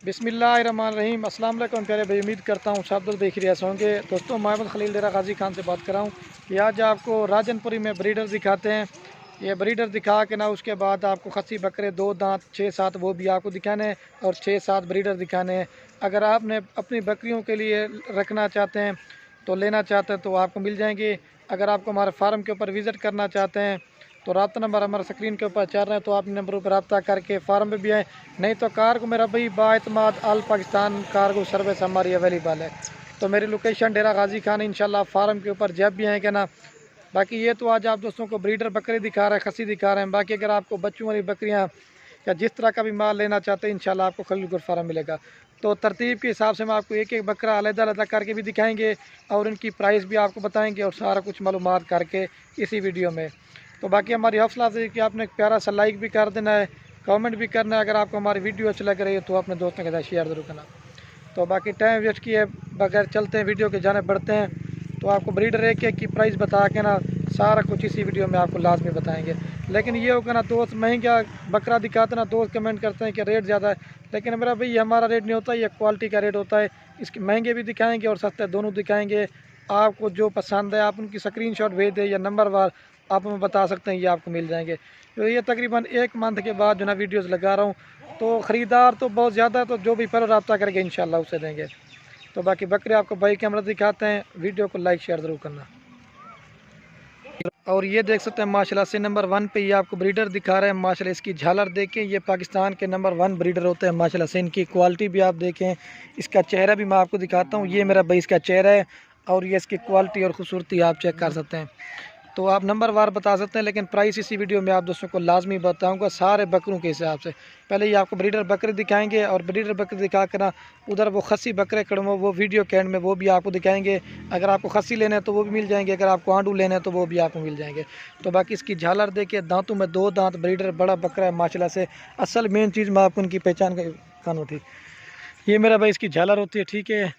बिस्मिल्लाहिर्रहमानिर्रहीम। अस्सलाम वालेकुम प्यारे भाई, उम्मीद करता हूँ सब लोग देख रहे होंगे। दोस्तों, मोहम्मद खलील डेरा गाजी खान से बात कर रहा हूँ कि आज आपको राजनपुरी में ब्रीडर दिखाते हैं। ये ब्रीडर दिखा के ना उसके बाद आपको खस्सी बकरे 2 दांत 6-7 वो भी आपको दिखाने हैं और 6-7 ब्रीडर दिखाने हैं। अगर आपने अपनी बकरियों के लिए रखना चाहते हैं तो लेना चाहते हैं तो आपको मिल जाएंगे। अगर आपको हमारे फार्म के ऊपर विज़िट करना चाहते हैं तो रब्ता नंबर हमारे स्क्रीन के ऊपर चल रहे हैं, तो आप नंबरों पर रब्ता करके फार्म पे भी आए। नहीं तो कार्गो मेरा भाई बाएतमाद आल पाकिस्तान कार्गो सर्विस हमारी अवेलेबल है। तो मेरी लोकेशन डेरा गाजी खान, इंशाल्लाह फार्म के ऊपर जब भी आएंगे ना। बाकी ये तो आज आप दोस्तों को ब्रीडर बकरे दिखा रहे हैं, खस्सी दिखा रहे हैं। बाकी अगर आपको बच्चों वाली बकरियाँ या जिस तरह का भी माल लेना चाहते हैं इंशाल्लाह आपको खलील फार्म मिलेगा। तो तरतीब के हिसाब से हम आपको एक एक बकरा अलग-अलग करके भी दिखाएंगे और इनकी प्राइस भी आपको बताएंगे और सारा कुछ मालूमात करके इसी वीडियो में। तो बाकी हमारी हौसला अफजाई कि आपने एक प्यारा सा लाइक भी कर देना है, कमेंट भी करना है। अगर आपको हमारी वीडियो अच्छी लग रही है तो अपने दोस्तों के साथ शेयर ज़रूर करना। तो बाकी टाइम वेस्ट किए बगैर चलते हैं, वीडियो के जाने बढ़ते हैं। तो आपको ब्रीडर एक एक की प्राइस बता के ना सारा कुछ इसी वीडियो में आपको लाजमी बताएंगे। लेकिन ये होगा ना, दोस्त महंगा बकरा दिखाते ना, दोस्त कमेंट करते हैं कि रेट ज़्यादा है। लेकिन मेरा भाई हमारा रेट नहीं होता, ये क्वालिटी का रेट होता है। इसके महंगे भी दिखाएंगे और सस्ते दोनों दिखाएंगे। आपको जो पसंद है आप उनकी स्क्रीनशॉट भेज दें या नंबर वार आप हमें बता सकते हैं, ये आपको मिल जाएंगे। तो ये तकरीबन 1 मंथ के बाद जो ना वीडियोस लगा रहा हूँ, तो ख़रीदार तो बहुत ज़्यादा है, तो जो भी पर रब्ता करके इंशाल्लाह उसे देंगे। तो बाकी बकरे आपको बाई कैमरा दिखाते हैं, वीडियो को लाइक शेयर ज़रूर करना। और ये देख सकते हैं माशाल्लाह से नंबर 1 पे ये आपको ब्रीडर दिखा रहे हैं। माशाल्लाह इसकी झालर देखें, ये पाकिस्तान के नंबर 1 ब्रीडर होते हैं। माशाल्लाह से इनकी क्वालिटी भी आप देखें, इसका चेहरा भी मैं आपको दिखाता हूँ। ये मेरा भाई इसका चेहरा है और ये इसकी क्वालिटी और खूबसूरती आप चेक कर सकते हैं। तो आप नंबर वार बता सकते हैं, लेकिन प्राइस इसी वीडियो में आप दोस्तों को लाजमी बताऊंगा सारे बकरों के हिसाब से। पहले ये आपको ब्रीडर बकरे दिखाएंगे और ब्रीडर बकरे दिखा कर ना उधर वो खस्सी बकरे कड़मो वो वीडियो के एंड में वो भी आपको दिखाएंगे। अगर आपको खस्सी लेना है तो वो भी मिल जाएंगे, अगर आपको आंडू लेना है तो वो भी आपको मिल जाएंगे। तो बाकी इसकी झालर देखिए, दांतों में 2 दांत, ब्रीडर बड़ा बकरा है माशाल्लाह से। असल मेन चीज़ मैं आपको उनकी पहचान कान होती, ये मेरा भाई इसकी झालर होती है, ठीक है।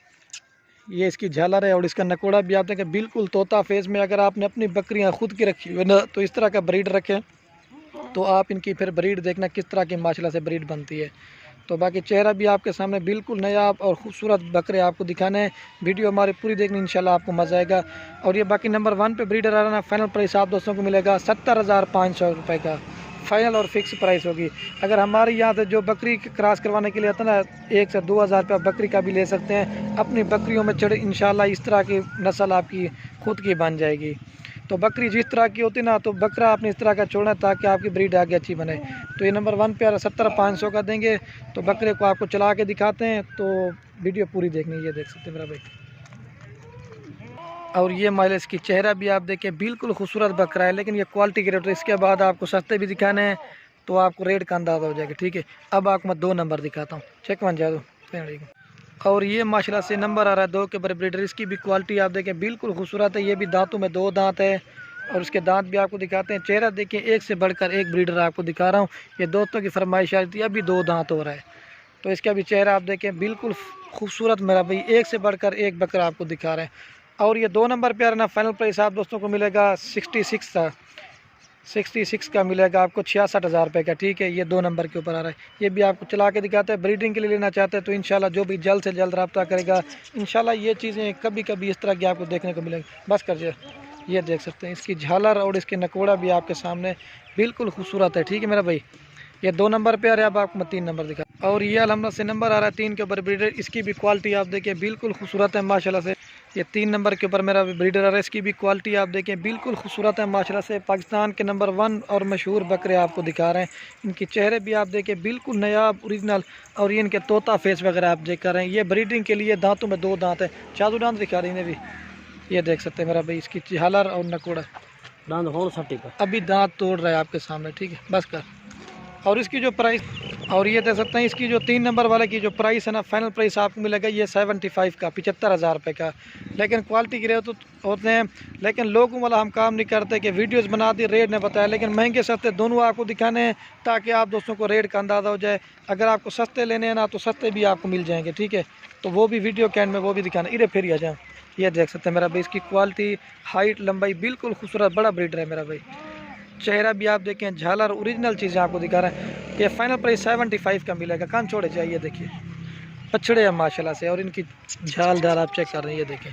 ये इसकी झालर है और इसका नकोड़ा भी आप देखें बिल्कुल तोता फेस में। अगर आपने अपनी बकरियां खुद की रखी हुई ना तो इस तरह का ब्रीड रखें, तो आप इनकी फिर ब्रीड देखना किस तरह की माशाल्लाह से ब्रीड बनती है। तो बाकी चेहरा भी आपके सामने बिल्कुल नया और खूबसूरत बकरे आपको दिखाने हैं। वीडियो हमारी पूरी देखनी, इंशाल्लाह आपको मज़ा आएगा। और ये बाकी नंबर 1 पे ब्रीडर आ रहा ना, फाइनल प्राइस आप दोस्तों को मिलेगा 70,500 रुपये का फाइनल और फिक्स प्राइस होगी। अगर हमारे यहाँ से जो बकरी क्रॉस करवाने के लिए आता है ना, 1 से 2 हज़ार रुपये बकरी का भी ले सकते हैं। अपनी बकरियों में चढ़ इंशाल्लाह इस तरह की नस्ल आपकी खुद की बन जाएगी। तो बकरी जिस तरह की होती ना, तो बकरा आपने इस तरह का छोड़ना ताकि आपकी ब्रीड आगे अच्छी बने। तो ये नंबर 1 पे 70,500 का देंगे। तो बकरे को आपको चला के दिखाते हैं, तो वीडियो पूरी देखनी। ये देख सकते हैं मेरा भाई, और ये माइलेज की चेहरा भी आप देखें बिल्कुल खूबसूरत बकरा है। लेकिन ये क्वालिटी के रेट, इसके बाद आपको सस्ते भी दिखाने हैं तो आपको रेट का अंदाज़ा हो जाएगा, ठीक है। अब आपको मैं 2 नंबर दिखाता हूँ, चेक बन जाए दो। और ये माशाल्लाह से नंबर आ रहा है 2 के ऊपर ब्रीडर। इसकी भी क्वालिटी आप देखें बिल्कुल खूबसूरत है। ये भी दांतों में 2 दांत है और उसके दांत भी आपको दिखाते हैं। चेहरा देखिए, एक से बढ़कर एक ब्रीडर आपको दिखा रहा हूँ। ये दोस्तों की फरमाइश आई थी, अभी 2 दांत हो रहा है। तो इसका भी चेहरा आप देखें बिल्कुल खूबसूरत मेरा भाई, एक से बढ़कर एक बकरा आपको दिखा रहे हैं। और ये 2 नंबर पे आ रहा ना, फाइनल प्राइस आप दोस्तों को मिलेगा 66 का मिलेगा आपको 66,000 रुपये का, ठीक है। ये 2 नंबर के ऊपर आ रहा है। ये भी आपको चला के दिखाते हैं। ब्रीडिंग के लिए लेना चाहते हैं तो इंशाल्लाह जो भी जल्द से जल्द रब्ता करेगा इंशाल्लाह ये चीज़ें कभी कभी इस तरह की आपको देखने को मिलेंगी। बस कर ये देख सकते हैं इसकी झालर और इसके नकोड़ा भी आपके सामने बिल्कुल खूबसूरत है, ठीक है मेरा भाई। ये 2 नंबर पे आ रहा है। अब आपको मैं 3 नंबर दिखा। और ये अलहमद से नंबर आ रहा है 3 के ऊपर ब्रीडर। इसकी भी क्वालिटी आप देखिए बिल्कुल खूबसूरत है माशाल्लाह से। ये 3 नंबर के ऊपर मेरा ब्रीडर आ रहा है। इसकी भी क्वालिटी आप देखें बिल्कुल खूबसूरत है माशाल्लाह से। पाकिस्तान के नंबर 1 और मशहूर बकरे आपको दिखा रहे हैं। इनके चेहरे भी आप देखें बिल्कुल नया ओरिजिनल, और ये इनके तोता फेस वगैरह आप देख कर रहे हैं। ये ब्रीडिंग के लिए दांतों में 2 दांत है। चादू दांत दिखा रही है भी, ये देख सकते हैं मेरा भाई। इसकी झालर और नकोड़ा अभी दांत तोड़ रहा है आपके सामने, ठीक है। बस कर। और इसकी जो प्राइस, और ये देख सकते हैं इसकी जो 3 नंबर वाले की जो प्राइस है ना, फाइनल प्राइस आपको मिलेगा ये 75 का 75,000 रुपये का। लेकिन क्वालिटी के रेट तो होते हैं, लेकिन लोगों वाला हम काम नहीं करते कि वीडियोस बना दी रेट नहीं बताया। लेकिन महंगे सस्ते दोनों आपको दिखाने हैं ताकि आप दोस्तों को रेट का अंदाज़ा हो जाए। अगर आपको सस्ते लेने हैं ना तो सस्ते भी आपको मिल जाएंगे, ठीक है। तो वो भी वीडियो के एंड में वो भी दिखाना। इधर फिर आ जाए, ये देख सकते हैं मेरा भाई। इसकी क्वालिटी, हाइट, लंबाई बिल्कुल खूबसूरत बड़ा ब्रीडर है मेरा भाई। चेहरा भी आप देखें, झालर ओरिजिनल चीज़ें आपको दिखा रहे हैं। ये फाइनल प्राइस 75 का मिलेगा। कान छोड़े चाहिए, देखिए पछड़े हैं माशाल्लाह से, और इनकी झाल डाल आप चेक कर रहे हैं, ये देखें।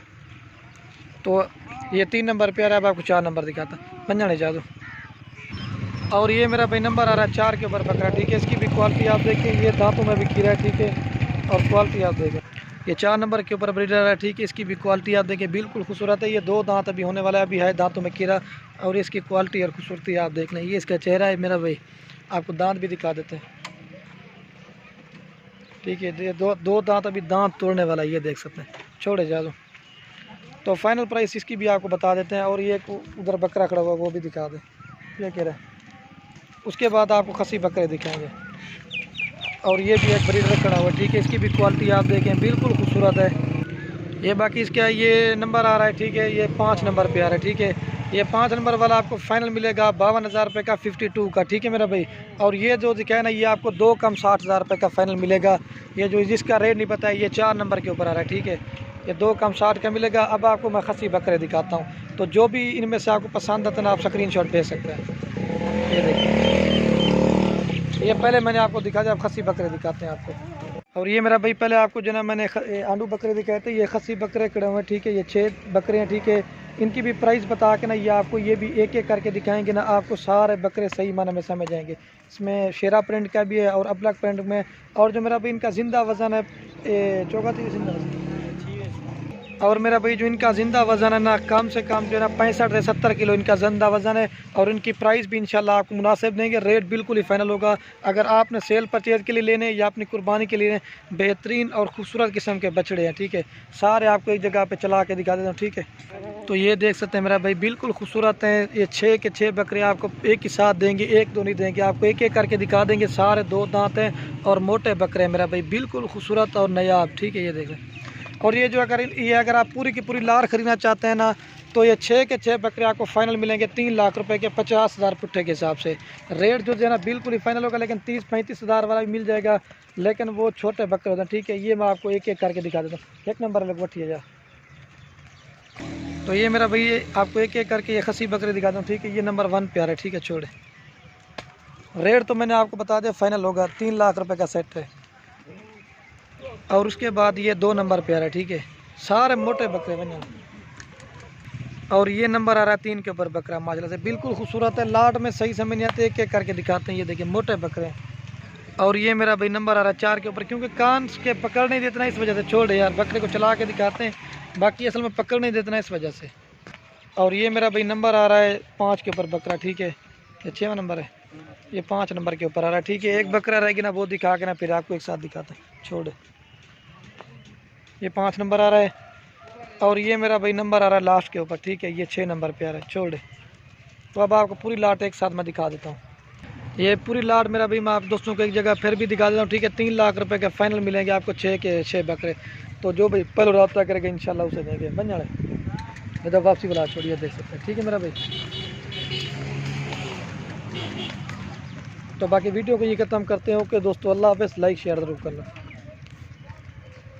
तो ये 3 नंबर पे आ रहा है, अब आपको 4 नंबर दिखाता पंजाने जादू। और ये मेरा भाई नंबर आ रहा है 4 के ऊपर बकरा, ठीक है। इसकी भी क्वालिटी आप देखें, ये दांतों में भी खीरा है, ठीक है। और क्वालिटी आप देखें, ये 4 नंबर के ऊपर ब्रीडर है, ठीक है। इसकी भी क्वालिटी आप देखें, बिल्कुल खूबसूरत है। ये 2 दांत अभी होने वाला है, अभी है दांतों में खीरा। और इसकी क्वालिटी और खूबसूरती आप देख लें। ये इसका चेहरा है मेरा भाई, आपको दांत भी दिखा देते हैं, ठीक है। ये दो दांत अभी दांत तोड़ने वाला है, ये देख सकते हैं। छोड़े जा दो। तो फाइनल प्राइस इसकी भी आपको बता देते हैं। और ये उधर बकरा खड़ा हुआ वो भी दिखा दें, ये कह रहा है। उसके बाद आपको खसी बकरे दिखाएंगे। और ये भी एक ब्रीडर खड़ा हुआ, ठीक है। इसकी भी क्वालिटी आप देखें, बिल्कुल खूबसूरत है। ये बाकी इसका ये नंबर आ रहा है, ठीक है। ये 5 नंबर पे आ रहा है, ठीक है। ये 5 नंबर वाला आपको फाइनल मिलेगा 52,000 रुपये का, 52 का, ठीक है मेरा भाई। और ये जो दिखाया ना, ये आपको 2 कम 60,000 रुपये का फाइनल मिलेगा। ये जो जिसका रेट नहीं पता है, ये 4 नंबर के ऊपर आ रहा है, ठीक है। ये 2 कम 60 का मिलेगा। अब आपको मैं खसी बकरे दिखाता हूँ, तो जो भी इनमें से आपको पसंद आता है ना, आप स्क्रीनशॉट भेज सकते हैं। ये देखिए, ये पहले मैंने आपको दिखा दिया, आप खसी बकरे दिखाते हैं आपको। और ये मेरा भाई पहले आपको जो ना मैंने आंडू बकरे दिखाए थे, ये खसी बकरे खड़े हुए हैं, ठीक है। ये 6 बकरे हैं, ठीक है। इनकी भी प्राइस बता के ना, ये आपको ये भी एक एक करके दिखाएंगे ना, आपको सारे बकरे सही माना में समझ आएंगे। इसमें शेरा प्रिंट का भी है और अबलक प्रिंट में। और जो मेरा भाई इनका जिंदा वज़न है, चौका जिंदा वज़न। और मेरा भाई जो इनका ज़िंदा वज़न है ना, कम से कम जो है ना 65 से 70 किलो इनका ज़िंदा वज़न है। और इनकी प्राइस भी इंशाल्लाह आपको मुनासिब देंगे, रेट बिल्कुल ही फाइनल होगा। अगर आपने सेल परचेज़ के लिए लेने या अपनी कुर्बानी के लिए, बेहतरीन और खूबसूरत किस्म के बछड़े हैं, ठीक है। सारे आपको एक जगह पे चला के दिखा देता हूँ, ठीक है। तो ये देख सकते हैं मेरा भाई, बिल्कुल खूबसूरत हैं। ये 6 के 6 बकरे आपको एक ही साथ देंगे, एक दो नहीं देंगे, आपको एक एक करके दिखा देंगे। सारे 2 दांत हैं और मोटे बकरे हैं मेरा भाई, बिल्कुल खूबसूरत और नायाब, ठीक है। ये देख लें। और ये जो अगर आप पूरी की पूरी लार ख़रीदना चाहते हैं ना, तो ये 6 के 6 बकरे आपको फाइनल मिलेंगे 3 लाख रुपए के, 50,000 पुट्ठे के हिसाब से। रेट जो है ना बिल्कुल ही फाइनल होगा, लेकिन 30-35 हज़ार वाला भी मिल जाएगा, लेकिन वो छोटे बकरे होते हैं, ठीक है। ये मैं आपको एक एक करके दिखा देता हूँ। 1 नंबर लग बैठिए जा। तो ये मेरा भाई आपको एक एक करके ये खसी बकरे दिखाता हूँ, ठीक है। ये नंबर 1 पे आ रहा है, ठीक है। छोड़े, रेट तो मैंने आपको बता दिया, फाइनल होगा 3 लाख रुपए का सेट है। और उसके बाद ये 2 नंबर पे आ रहा है, ठीक है। सारे मोटे बकरे बने। और ये नंबर आ रहा है 3 के ऊपर बकरा, माशाल्लाह से बिल्कुल खूबसूरत है। लाट में सही समझ नहीं आते, एक एक करके दिखाते हैं। ये देखिए मोटे बकरे। और ये मेरा भाई नंबर आ रहा है 4 के ऊपर, क्योंकि कान के पकड़ नहीं देते ना, इस वजह से। छोड़ यार, बकरे को चला के दिखाते हैं, बाकी असल में पकड़ नहीं देते ना, इस वजह से। और ये मेरा भाई नंबर आ रहा है 5 के ऊपर बकरा, ठीक है। ये 6वां नंबर है, ये 5 नंबर के ऊपर आ रहा है, ठीक है। एक बकरा रहेगी ना, वो दिखा के ना फिर आपको एक साथ दिखाते हैं। छोड़, ये 5 नंबर आ रहा है। और ये मेरा भाई नंबर आ रहा है लास्ट के ऊपर, ठीक है। ये 6 नंबर पे आ रहा है। छोड़, तो अब आपको पूरी लाट एक साथ मैं दिखा देता हूँ। ये पूरी लाट मेरा भाई मैं आप दोस्तों को एक जगह फिर भी दिखा देता हूँ, ठीक है। 3 लाख रुपए के फाइनल मिलेंगे आपको 6 के 6 बकरे। तो जो भाई पहले रब्ता करेगा इंशाल्लाह उसे देंगे। बन जाए इधर वापसी वाला छोड़िए, देख सकते हैं, ठीक है मेरा भाई। तो बाकी वीडियो को ये ख़त्म करते हैं। ओके दोस्तों, अल्लाह हाफ़िज़। लाइक शेयर ज़रूर करना।